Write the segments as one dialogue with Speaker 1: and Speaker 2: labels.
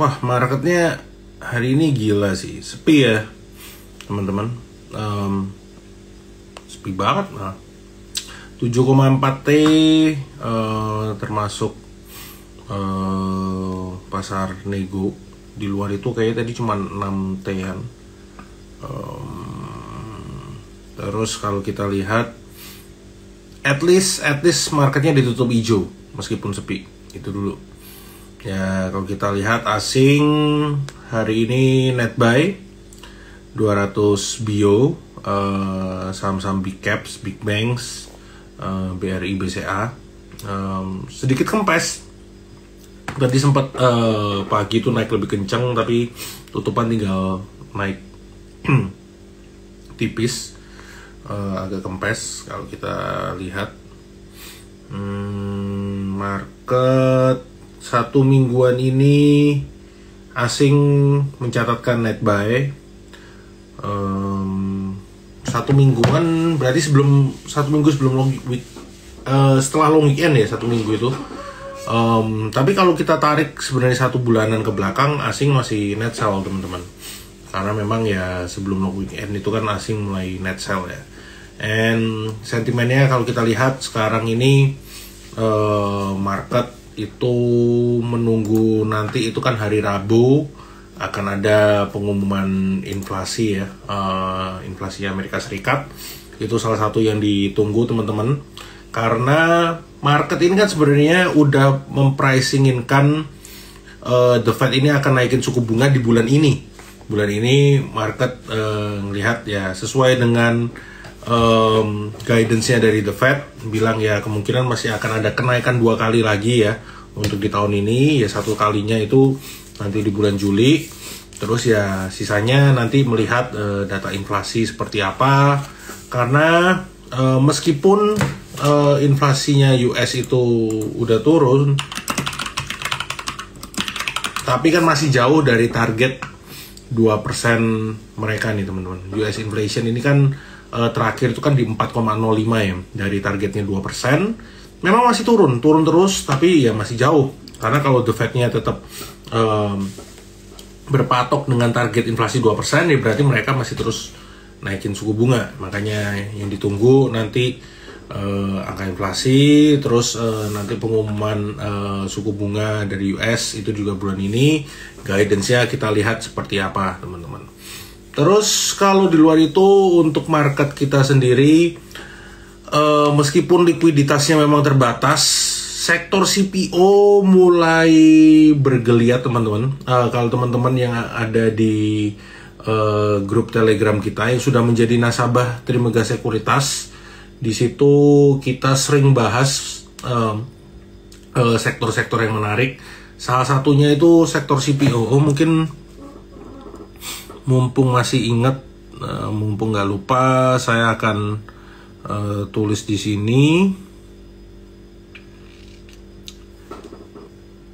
Speaker 1: Wah, marketnya hari ini gila sih, sepi ya teman-teman. Sepi banget. Nah, 7,4 T, termasuk pasar nego. Di luar itu kayaknya tadi cuma 6 T-an. Terus kalau kita lihat, at least marketnya ditutup hijau meskipun sepi. Itu dulu ya. Kalau kita lihat asing hari ini net buy 200 bio, saham-saham big caps, big banks, BRI, BCA, sedikit kempes. Tadi sempat pagi itu naik lebih kencang, tapi tutupan tinggal naik tipis, agak kempes. Kalau kita lihat market satu mingguan ini asing mencatatkan net buy. Satu mingguan berarti satu minggu sebelum setelah long weekend ya, satu minggu itu. Tapi kalau kita tarik sebenarnya 1 bulanan ke belakang, asing masih net sell teman-teman, karena memang ya sebelum long weekend itu kan asing mulai net sell ya. And sentimennya kalau kita lihat sekarang ini, market itu menunggu nanti itu kan hari Rabu akan ada pengumuman inflasi ya, inflasi Amerika Serikat. Itu salah satu yang ditunggu teman-teman, karena market ini kan sebenarnya udah mempricing-in-kan the Fed ini akan naikin suku bunga di bulan ini. Bulan ini market ngelihat ya sesuai dengan guidance-nya dari the Fed, bilang ya kemungkinan masih akan ada kenaikan 2 kali lagi ya untuk di tahun ini. Ya 1 kalinya itu nanti di bulan Juli, terus ya sisanya nanti melihat data inflasi seperti apa. Karena meskipun inflasinya US itu udah turun, tapi kan masih jauh dari target 2% mereka nih teman-teman. US inflation ini kan terakhir itu kan di 4,05 ya, dari targetnya 2%. Memang masih turun terus, tapi ya masih jauh. Karena kalau the Fed-nya tetap berpatok dengan target inflasi 2%, ya berarti mereka masih terus naikin suku bunga. Makanya yang ditunggu nanti angka inflasi, terus nanti pengumuman suku bunga dari US itu juga bulan ini. Guidance-nya kita lihat seperti apa teman-teman. Terus kalau di luar itu untuk market kita sendiri, meskipun likuiditasnya memang terbatas, sektor CPO mulai bergeliat teman-teman. Kalau teman-teman yang ada di grup Telegram kita yang sudah menjadi nasabah Trimegah Sekuritas, di situ kita sering bahas sektor-sektor yang menarik. Salah satunya itu sektor CPO. Mungkin mumpung masih ingat, mumpung nggak lupa, saya akan tulis di sini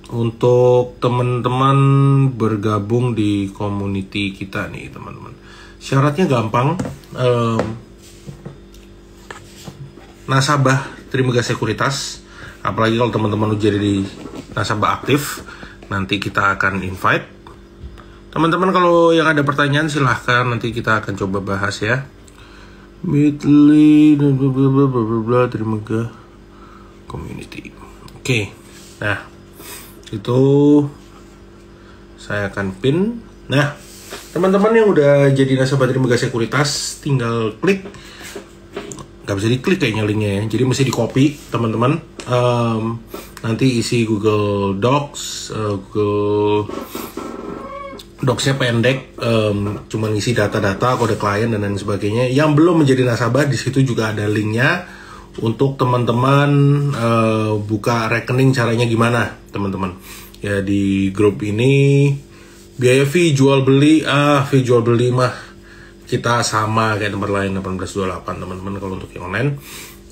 Speaker 1: untuk teman-teman bergabung di community kita nih teman-teman. Syaratnya gampang, nasabah Trimegah Sekuritas, apalagi kalau teman-teman udah jadi nasabah aktif, nanti kita akan invite. Teman-teman kalau yang ada pertanyaan silahkan, nanti kita akan coba bahas ya. Bitly Trimegah Community. Oke. Nah, itu saya akan pin. Nah, teman-teman yang udah jadi nasabah Trimegah Sekuritas tinggal klik. Gak bisa diklik kayaknya linknya ya, jadi mesti di copy teman-teman. Nanti isi Google Docs, Google Docs-nya pendek, cuma ngisi data-data, kode klien dan lain sebagainya. Yang belum menjadi nasabah, di situ juga ada linknya untuk teman-teman buka rekening. Caranya gimana teman-teman? Ya di grup ini biaya fee jual beli, fee jual beli mah kita sama kayak tempat lain 1828 teman-teman kalau untuk yang online.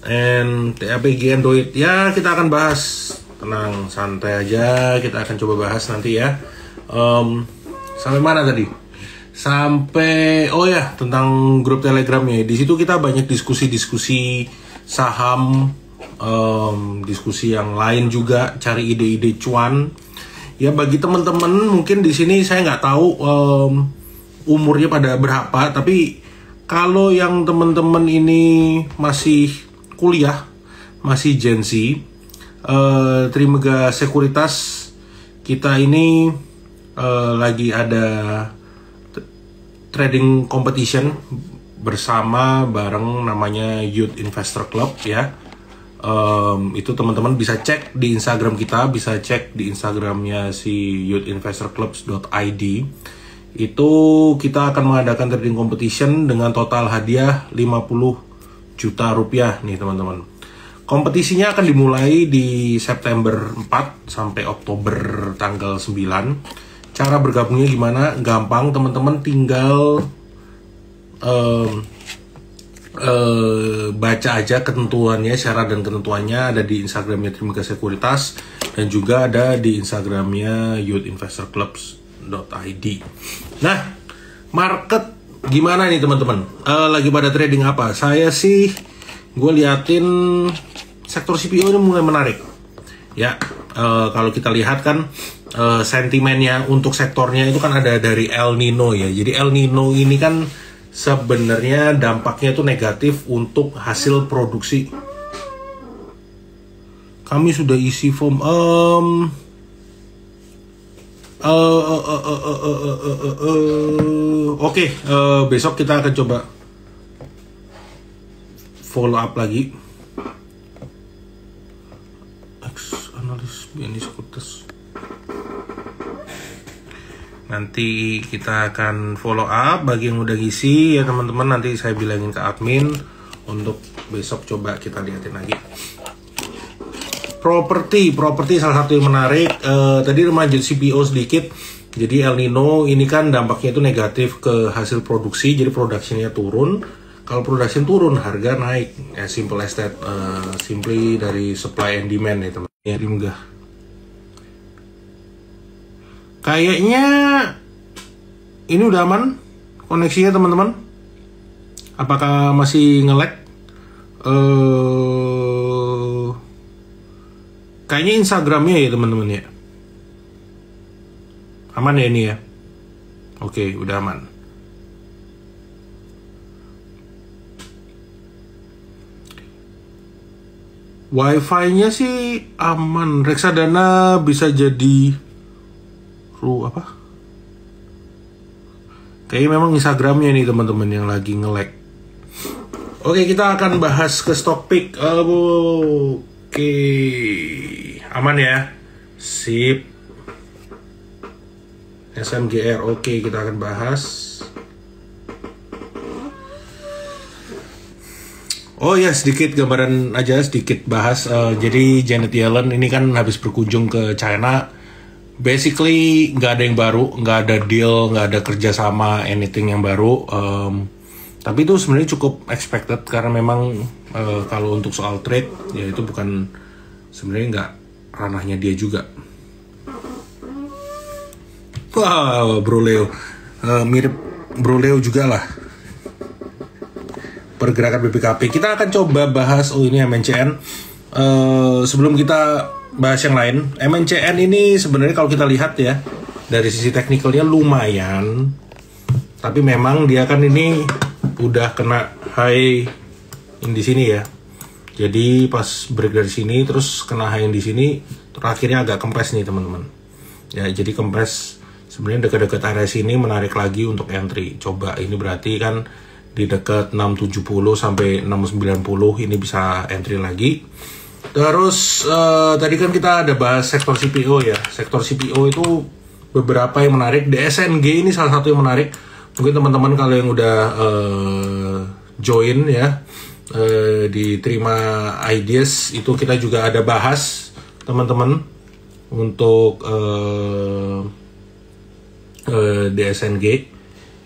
Speaker 1: And TAPG Android ya kita akan bahas, tenang santai aja, kita akan coba bahas nanti ya. Sampai mana tadi? Sampai tentang grup Telegram ya. Di situ kita banyak diskusi-diskusi saham, diskusi yang lain juga, cari ide-ide cuan. Ya bagi teman-teman mungkin di sini saya nggak tahu umurnya pada berapa, tapi kalau yang teman-teman ini masih kuliah, masih Gen Z, Trimegah Sekuritas kita ini lagi ada trading competition bersama bareng namanya Youth Investor Club ya. Itu teman-teman bisa cek di Instagram kita, bisa cek di Instagramnya si youthinvestorclubs.id. Itu kita akan mengadakan trading competition dengan total hadiah 50 juta rupiah nih teman-teman. Kompetisinya akan dimulai di September 4 sampai Oktober tanggal 9. Cara bergabungnya gimana? Gampang, teman-teman tinggal baca aja ketentuannya, syarat dan ketentuannya ada di Instagramnya Trimegah Sekuritas dan juga ada di Instagramnya youthinvestorclubs.id. Nah, market gimana nih teman-teman? Lagi pada trading apa? Saya sih gue liatin sektor CPO ini mulai menarik. Ya, kalau kita lihat kan sentimennya untuk sektornya itu kan ada dari El Nino ya. Jadi El Nino ini kan sebenarnya dampaknya itu negatif untuk hasil produksi. Kami sudah isi form. Oke, besok kita akan coba follow up lagi. Analis BNI Sekuritas. Nanti kita akan follow up bagi yang udah ngisi ya teman-teman. Nanti saya bilangin ke admin untuk besok coba kita lihatin lagi. Properti salah satu yang menarik. Tadi remaja CPO sedikit. Jadi El Nino ini kan dampaknya itu negatif ke hasil produksi. Jadi produksinya turun. Kalau production turun, harga naik. Ya simple as that. Simply dari supply and demand ya teman. Ya Trimegah. Kayaknya ini udah aman koneksinya teman-teman. Apakah masih nge-lag? Kayaknya Instagramnya ya teman-teman ya. Aman ya ini ya. Oke, udah aman. Wifi-nya sih aman. Reksadana bisa jadi apa? Kayaknya memang Instagramnya nih teman-teman yang lagi nge-lag. Oke, kita akan bahas ke stock pick. Oke, aman ya. Sip. SMGR. Oke, kita akan bahas. Oh ya, sedikit gambaran aja, sedikit bahas. Jadi Janet Yellen ini kan habis berkunjung ke China. Basically nggak ada yang baru, nggak ada deal, nggak ada kerjasama, anything yang baru. Tapi itu sebenarnya cukup expected karena memang kalau untuk soal trade ya itu bukan sebenarnya nggak ranahnya dia juga. Wow, Bro Leo, mirip Bro Leo juga lah. Pergerakan BBKP kita akan coba bahas. Oh ini MNCN. Sebelum kita bahas yang lain, MNCN ini sebenarnya kalau kita lihat ya dari sisi teknikalnya lumayan, tapi memang dia kan ini udah kena high di sini ya. Jadi pas break dari sini terus kena high di sini, terakhirnya agak kempes nih teman-teman. Ya jadi kempes sebenarnya dekat-dekat area sini menarik lagi untuk entry. Coba ini berarti kan di dekat 670 sampai 690 ini bisa entry lagi. Terus tadi kan kita ada bahas sektor CPO ya. Sektor CPO itu beberapa yang menarik. DSNG ini salah satu yang menarik. Mungkin teman-teman kalau yang udah join ya di Terima Ideas itu kita juga ada bahas teman-teman untuk DSNG.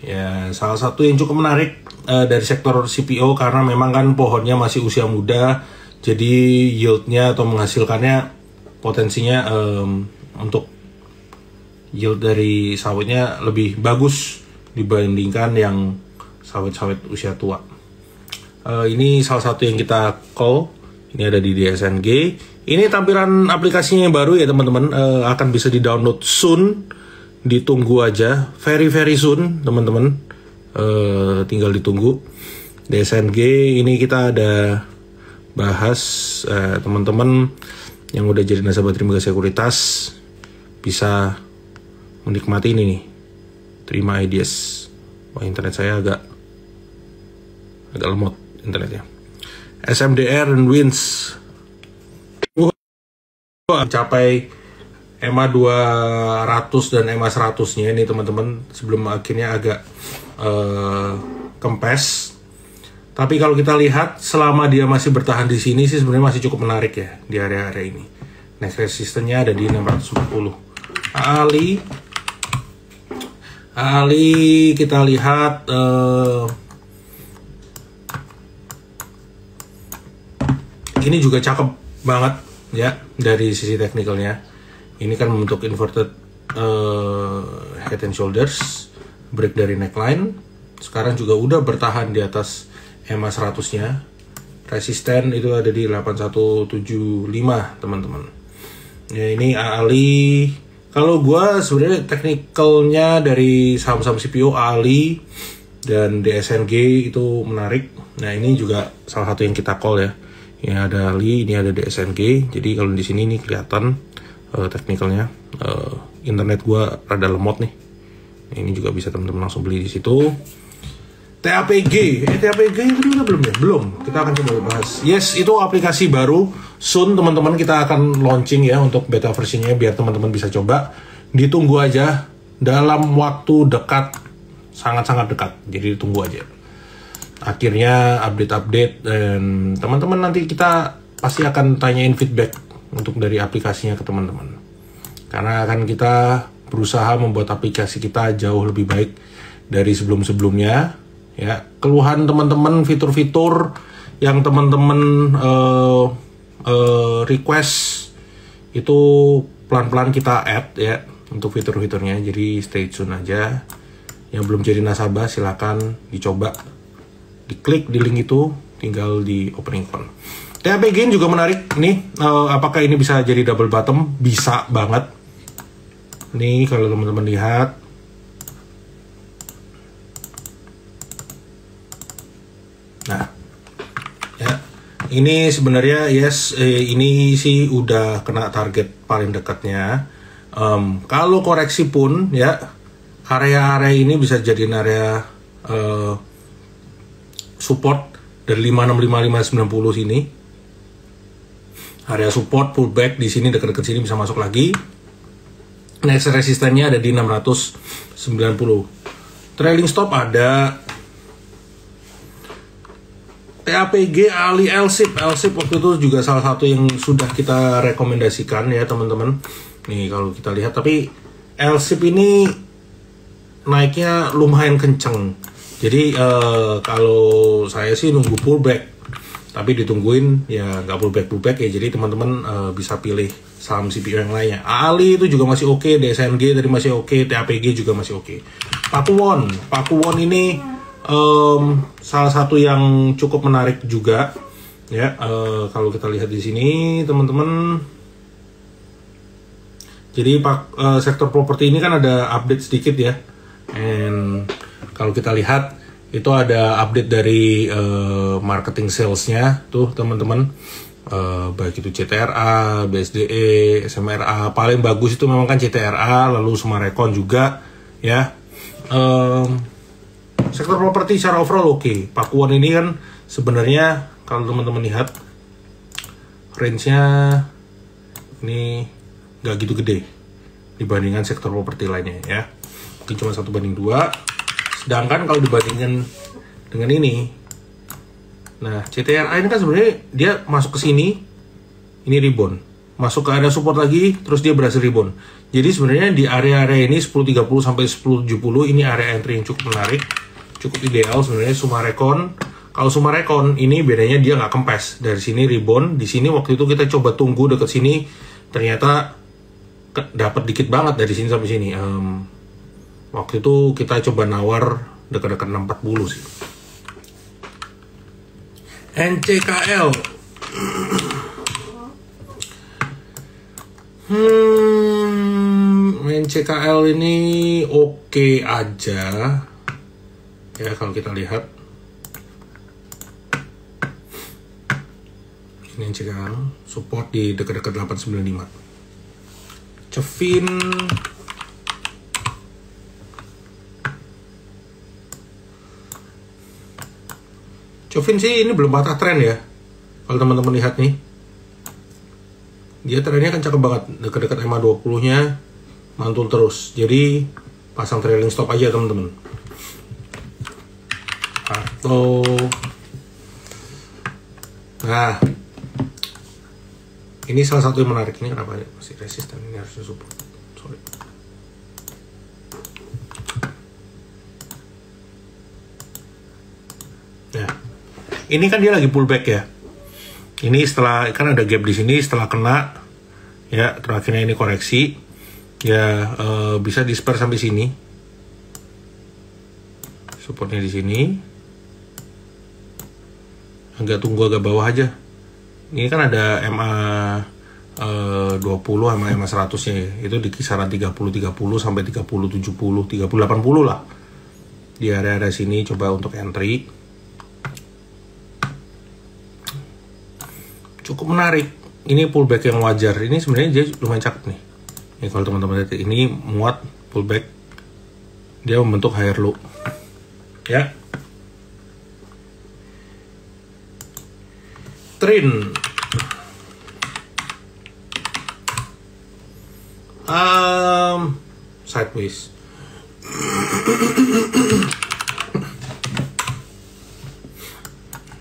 Speaker 1: Ya salah satu yang cukup menarik dari sektor CPO karena memang kan pohonnya masih usia muda. Jadi yieldnya atau menghasilkannya potensinya untuk yield dari sawitnya lebih bagus dibandingkan yang sawit-sawit usia tua. Ini salah satu yang kita call. Ini ada di DSNG. Ini tampilan aplikasinya yang baru ya teman-teman, akan bisa di-download soon, ditunggu aja, very soon teman-teman, tinggal ditunggu. DSNG ini kita ada bahas, teman-teman yang udah jadi nasabah Trimegah Sekuritas bisa menikmati ini nih, terima ideas. Wah, internet saya agak lemot internetnya. SMDR dan Wins mencapai EMA 200 dan EMA 100-nya ini teman-teman, sebelum akhirnya agak kempes. Tapi kalau kita lihat selama dia masih bertahan di sini sih sebenarnya masih cukup menarik ya di area-area ini. Next resistennya ada di 640. Ali kita lihat ini juga cakep banget ya dari sisi teknikalnya. Ini kan membentuk inverted head and shoulders, break dari neckline. Sekarang juga udah bertahan di atas EMA 100-nya. Resisten itu ada di 8175 teman-teman. Ya ini Ali. Kalau gue sebenarnya teknikalnya dari saham-saham CPO Ali dan DSNG itu menarik. Nah ini juga salah satu yang kita call ya. Ini ada Ali, ini ada DSNG. Jadi kalau di sini nih kelihatan teknikalnya. Internet gua rada lemot nih. Ini juga bisa teman-teman langsung beli di situ. TAPG, TAPG itu udah belum ya? Belum. Kita akan coba bahas. Yes, itu aplikasi baru. Soon teman-teman kita akan launching ya untuk beta versinya biar teman-teman bisa coba. Ditunggu aja dalam waktu dekat, sangat-sangat dekat. Jadi ditunggu aja. Akhirnya update-update dan teman-teman nanti kita pasti akan tanyain feedback untuk dari aplikasinya ke teman-teman. Karena akan kita berusaha membuat aplikasi kita jauh lebih baik dari sebelum-sebelumnya. Ya, keluhan teman-teman, fitur-fitur yang teman-teman request itu pelan-pelan kita add ya untuk fitur-fiturnya. Jadi stay tune aja. Yang belum jadi nasabah silakan dicoba. Diklik di link itu, tinggal di opening account. TAPG juga menarik nih. Apakah ini bisa jadi double bottom? Bisa banget. Nih kalau teman-teman lihat. Nah, ya ini sebenarnya yes, ini sih udah kena target paling dekatnya. Kalau koreksi pun ya area-area ini bisa jadi area support dari 565590 sini. Area support pullback di sini dekat-dekat sini bisa masuk lagi. Next resistennya ada di 690. Trailing stop ada. TAPG, Ali, LSIP waktu itu juga salah satu yang sudah kita rekomendasikan ya teman-teman. Nih kalau kita lihat, tapi LSIP ini naiknya lumayan kenceng. Jadi kalau saya sih nunggu pullback, tapi ditungguin ya nggak pullback ya. Jadi teman-teman bisa pilih saham CPO yang lainnya. Ali itu juga masih oke, DSNG tadi masih oke, TAPG juga masih oke. Pakuwon ini salah satu yang cukup menarik juga ya. Kalau kita lihat di sini teman-teman. Jadi sektor properti ini kan ada update sedikit ya. And kalau kita lihat itu ada update dari marketing salesnya tuh teman-teman, baik itu CTRA, BSDE, SMRA. Paling bagus itu memang kan CTRA, lalu Sumarekon juga ya. Sektor properti secara overall oke. Pakuwon ini kan sebenarnya kalau teman-teman lihat range-nya ini nggak gitu gede dibandingkan sektor properti lainnya ya. Mungkin cuma 1:2. Sedangkan kalau dibandingkan dengan ini, nah CTRA ini kan sebenarnya dia masuk ke sini, ini rebound, masuk ke area support lagi, terus dia berhasil rebound. Jadi sebenarnya di area-area ini 10.30 sampai 10.70 ini area entry yang cukup menarik, cukup ideal sebenarnya. Sumarekon, kalau Sumarekon ini bedanya dia nggak kempes, dari sini rebound, di sini waktu itu kita coba tunggu dekat sini, ternyata dapat dikit banget dari sini sampai sini. Waktu itu kita coba nawar dekat-dekat 640 sih. NCKL Main CKL ini oke aja. Ya kalau kita lihat. Ini CKL support di dekat-dekat 895. Cevin sih ini belum patah tren ya. Kalau teman-teman lihat nih, dia trennya kan cakep banget, dekat-dekat EMA 20-nya mantul terus. Jadi pasang trailing stop aja teman-teman. Atau nah, ini salah satu yang menarik. Ini kenapa masih resisten? Ini harusnya support. Sorry. Nah, ini kan dia lagi pullback ya. Ini setelah kan ada gap di sini, setelah kena ya terakhirnya ini koreksi ya, bisa di spare sampai sini. Supportnya di sini. Tunggu agak bawah aja. Ini kan ada MA 20 sama MA 100 nya ya. Itu di kisaran 30 sampai 30 70, 30 80 lah. Di area sini coba untuk entry. Cukup menarik. Ini pullback yang wajar. Ini sebenarnya dia lumayan cakep nih. Ini kalau teman-teman lihat, ini muat pullback. Dia membentuk higher low. Ya. Trin. Sideways.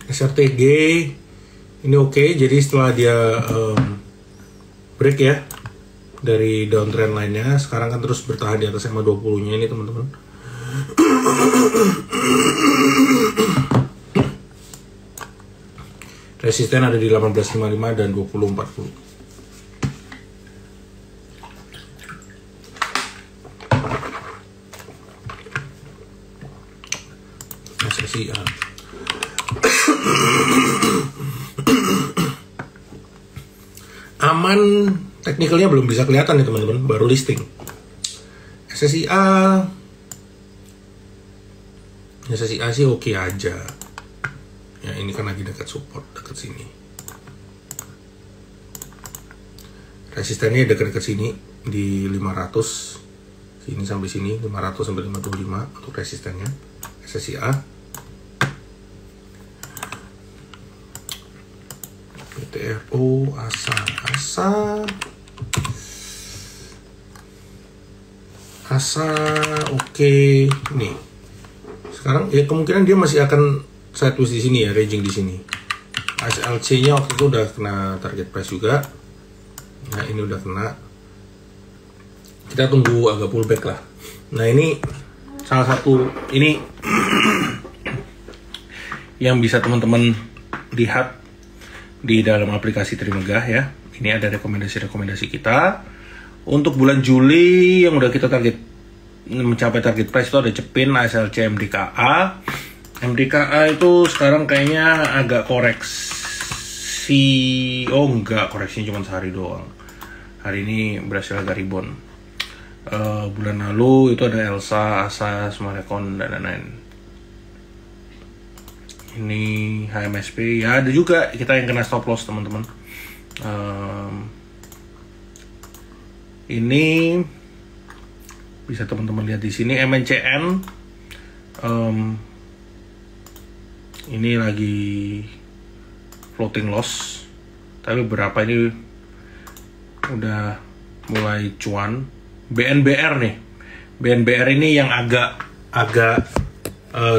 Speaker 1: SRTG ini oke, jadi setelah dia break ya dari downtrend lainnya, sekarang kan terus bertahan di atas EMA 20-nya ini teman-teman. Resisten ada di 1855 dan 2040. SSIA. Aman, teknikalnya belum bisa kelihatan nih teman-teman, baru listing. SSIA sih oke aja. Ya ini kan lagi dekat support, dekat sini. Resistennya dekat-dekat sini di 500. Sini sampai sini 500 sampai 55 untuk resistennya. SSIA. PTRO, ASA oke. Nih. Sekarang ya kemungkinan dia masih akan sideways di sini ya, ranging di sini. SLC-nya waktu itu udah kena target price juga. Nah, ini udah kena. Kita tunggu agak pullback lah. Nah, ini salah satu ini yang bisa teman-teman lihat di dalam aplikasi Trimegah ya. Ini ada rekomendasi-rekomendasi kita untuk bulan Juli yang udah kita target mencapai target price. Itu ada Cepin, ASLC, MDKA. MDKA itu sekarang kayaknya agak koreksi. Oh enggak, koreksinya cuma sehari doang. Hari ini berhasil agak rebound. Bulan lalu itu ada Elsa, ASA, Smarekon, dan lain-lain. Ini HMSP ya, ada juga kita yang kena stop loss teman-teman. Ini bisa teman-teman lihat di sini MNCN. Ini lagi floating loss, tapi berapa ini udah mulai cuan. BNBR nih, BNBR ini yang agak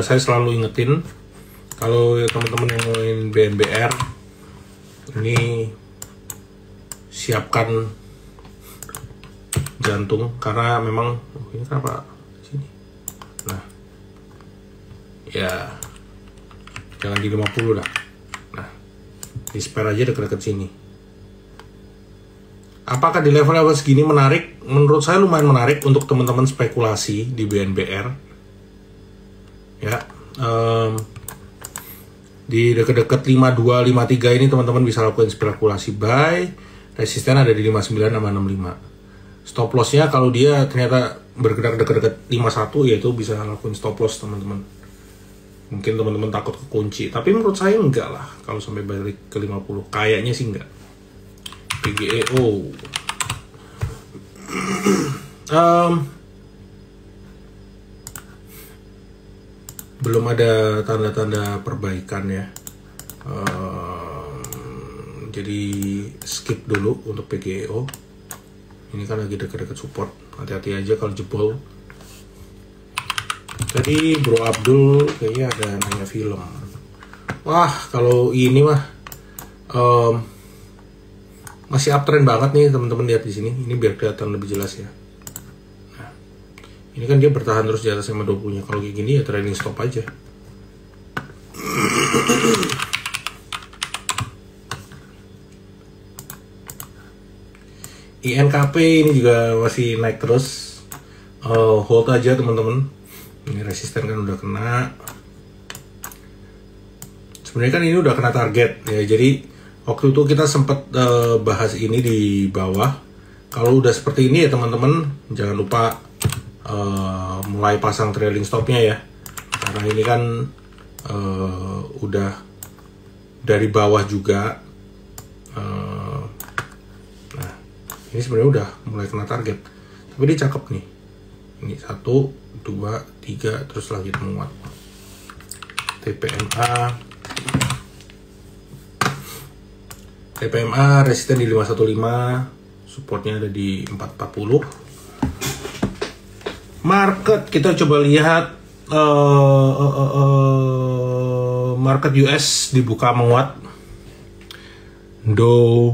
Speaker 1: saya selalu ingetin. Kalau teman-teman yang main BNBR ini siapkan jantung karena memang ini kenapa sini. Nah, ya jangan di 50 dah. Nah, di spare aja dekat-dekat sini. Apakah di level-level segini menarik? Menurut saya lumayan menarik untuk teman-teman spekulasi di BNBR. Ya, di dekat-dekat 52, 53 ini teman-teman bisa lakukan spekulasi buy. resisten ada di 59 sama 65. Stop lossnya kalau dia ternyata bergerak dekat-dekat 51 ya itu bisa lakuin stop loss teman-teman. Mungkin teman-teman takut kekunci, tapi menurut saya enggak lah kalau sampai balik ke 50. Kayaknya sih enggak. PGEO belum ada tanda-tanda perbaikan ya. Jadi skip dulu untuk PGEO. Ini kan lagi dekat-dekat support. Hati-hati aja kalau jebol. Tadi Bro Abdul kayaknya ada nanya film. Wah, kalau ini mah masih uptrend banget nih teman-teman, lihat di sini. Ini biar kelihatan lebih jelas ya. Nah, ini kan dia bertahan terus di atas 20-nya. Kalau kayak gini ya trailing stop aja. INKP ini juga masih naik terus. Hold aja teman-teman. Ini resisten kan udah kena. Sebenarnya kan ini udah kena target ya. Jadi waktu itu kita sempat bahas ini di bawah. Kalau udah seperti ini ya teman-teman, jangan lupa mulai pasang trailing stopnya ya. Karena ini kan udah dari bawah juga. Nah, ini sebenarnya udah mulai kena target. Tapi dia cakep nih. Ini 1, 2, 3, terus lagi menguat. TPMA resisten di 515, supportnya ada di 440. Market kita coba lihat, market US dibuka menguat. Dow,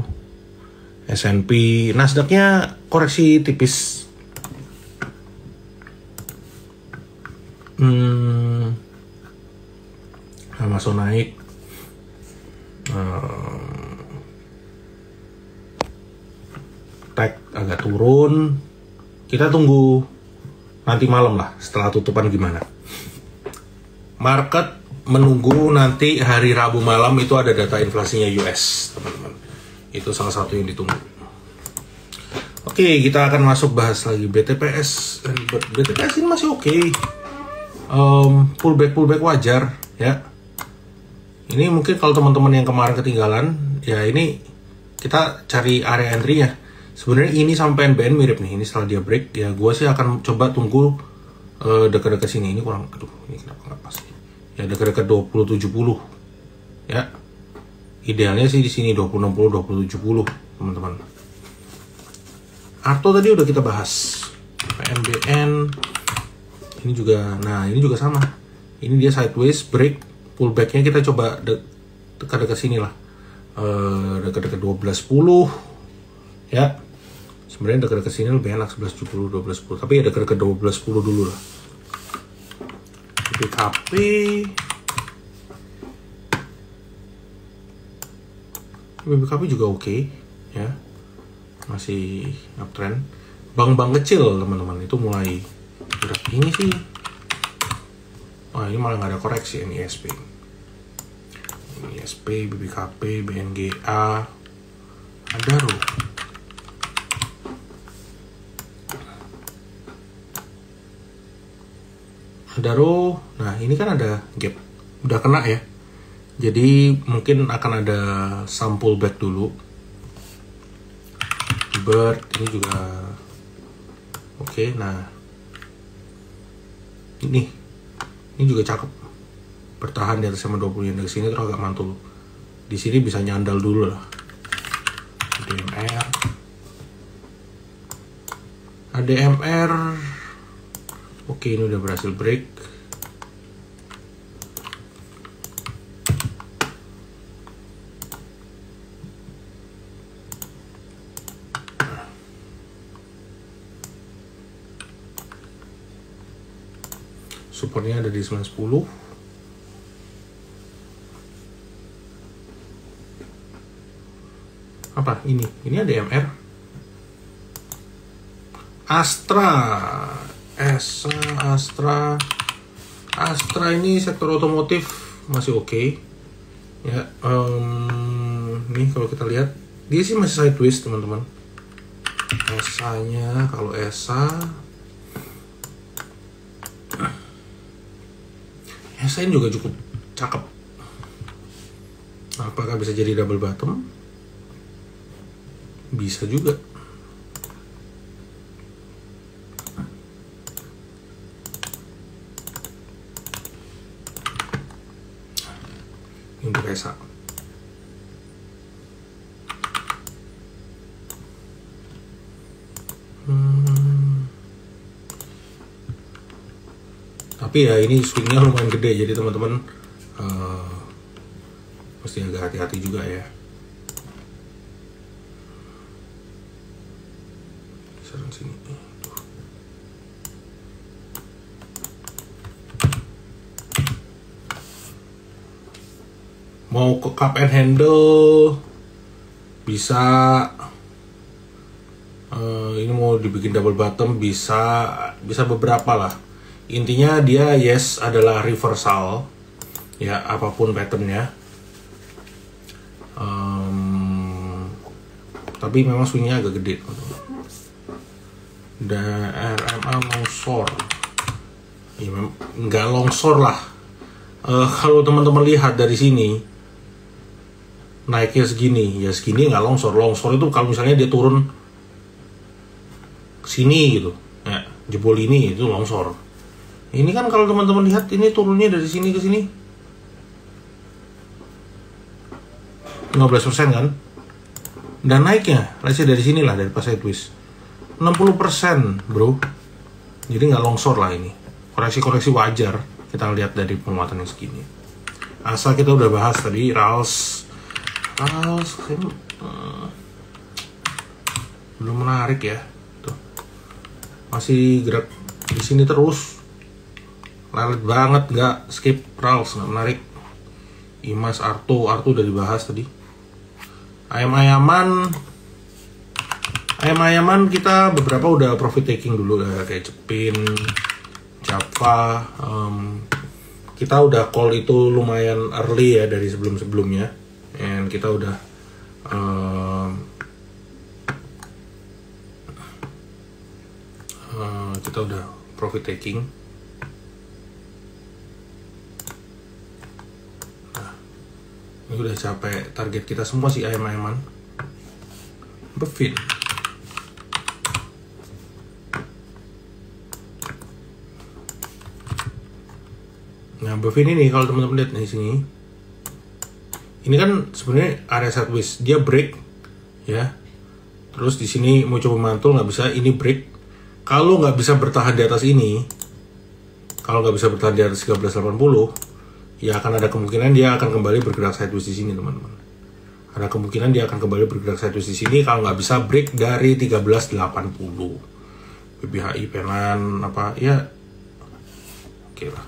Speaker 1: S&P, Nasdaq-nya koreksi tipis. Amazon naik. Tech agak turun. Kita tunggu nanti malam lah setelah tutupan gimana. Market menunggu nanti hari Rabu malam itu ada data inflasinya US, teman-teman. Itu salah satu yang ditunggu. Oke, kita akan masuk bahas lagi BTPS. BTPS ini masih oke. Pullback wajar ya. Ini mungkin kalau teman-teman yang kemarin ketinggalan, ya ini kita cari area entry-nya. Sebenarnya ini sampai NBN mirip nih. Ini setelah dia break, ya gue sih akan coba tunggu dekat-dekat sini. Ini kurang, aduh, ini kenapa nggak pas? Ya dekat-dekat 2070 ya. Idealnya sih di sini 2060, 2070 teman-teman. Arto tadi udah kita bahas. PMBN ini juga, nah ini juga sama. Ini dia sideways break, pullbacknya kita coba dekat-dekat sini lah, dekat-dekat 1210 ya. Sebenarnya dekat-dekat sini lebih enak 1170, 1210, tapi ya dekat-dekat 1210 dulu lah. BKP BBKP juga oke ya, masih uptrend. Bank-bank kecil teman-teman itu mulai gerak. Ini sih, wah ini malah nggak ada koreksi. Ini ISP, BBKP, BNGA, Adaro. Nah ini kan ada gap, udah kena ya. Jadi mungkin akan ada some pullback dulu. Bird ini juga oke. Nah ini juga cakep, bertahan di atas sama 20 yang dari sini terus agak mantul. Di sini bisa nyandal dulu lah. ADMR oke, ini udah berhasil break. Supportnya ada di 910. Apa ini? Ini ada MR. Astra ini sektor otomotif masih oke ya. Nih kalau kita lihat Dia sih masih sideways teman-teman. ESA-nya, kalau ESA ini juga cukup cakep. Apakah bisa jadi double bottom? Bisa juga. Ini untuk ESA. Tapi ya ini swingnya lumayan gede, jadi teman-teman mesti agak hati-hati juga ya. Serang sini. Mau ke cup and handle bisa. Ini mau dibikin double bottom bisa beberapa lah. Intinya dia yes adalah reversal ya, apapun patternnya. Tapi memang swingnya agak gede. Dan RMA longsor ya, nggak longsor lah. Kalau teman-teman lihat dari sini naiknya segini ya, segini nggak longsor. Longsor itu kalau misalnya dia turun sini gitu ya, jebol ini, itu longsor. Ini kan kalau teman-teman lihat ini turunnya dari sini ke sini 15% kan, dan naiknya let's dari sini lah, dari pas sideways 60% bro. Jadi nggak longsor lah, ini koreksi-koreksi wajar kita lihat dari penguatan yang segini. Asal kita udah bahas tadi Rals belum menarik ya. Masih gerak di sini terus, lelet banget, nggak skip. Rals nggak menarik. Imas, Arto udah dibahas tadi. Ayam-ayaman kita beberapa udah profit taking dulu ya, kayak Cepin, Java. Kita udah call itu lumayan early ya dari sebelum-sebelumnya, and kita udah profit taking. Nah, ini udah capek target kita semua sih ayam-ayaman. Bevin. Nah, Bevin ini kalau teman-teman lihat di sini, ini kan sebenarnya area sideways, dia break ya. Terus di sini mau coba mantul nggak bisa, ini break. Kalau nggak bisa bertahan di atas ini, kalau nggak bisa bertahan di atas 1380, ya akan ada kemungkinan dia akan kembali bergerak sideways di sini teman-teman. Ada kemungkinan dia akan kembali bergerak sideways di sini kalau nggak bisa break dari 1380. BBHI penan apa ya, oke lah.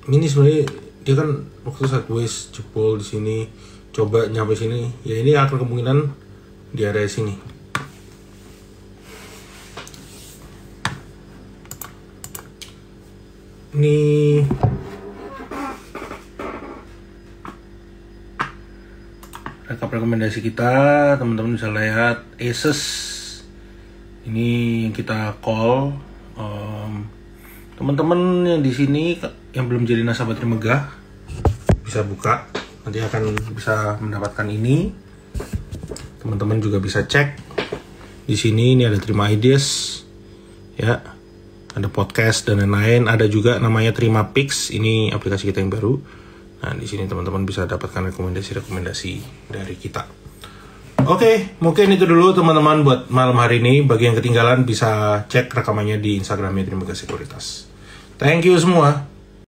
Speaker 1: Ini sebenarnya dia kan waktu sideways jebol di sini, coba nyampe sini ya, ini akan kemungkinan di area sini. Ini rekap rekomendasi kita, teman-teman bisa lihat Aces ini yang kita call. Teman-teman yang di sini yang belum jadi nasabah Trimegah bisa buka, nanti akan bisa mendapatkan ini. Teman-teman juga bisa cek di sini, ini ada Terima Ideas ya, ada podcast dan lain-lain. Ada juga namanya Terima Pix, ini aplikasi kita yang baru. Nah, di sini teman-teman bisa dapatkan rekomendasi dari kita. Oke, mungkin itu dulu teman-teman buat malam hari ini. Bagi yang ketinggalan bisa cek rekamannya di Instagramnya Trimegah Sekuritas. Thank you semua.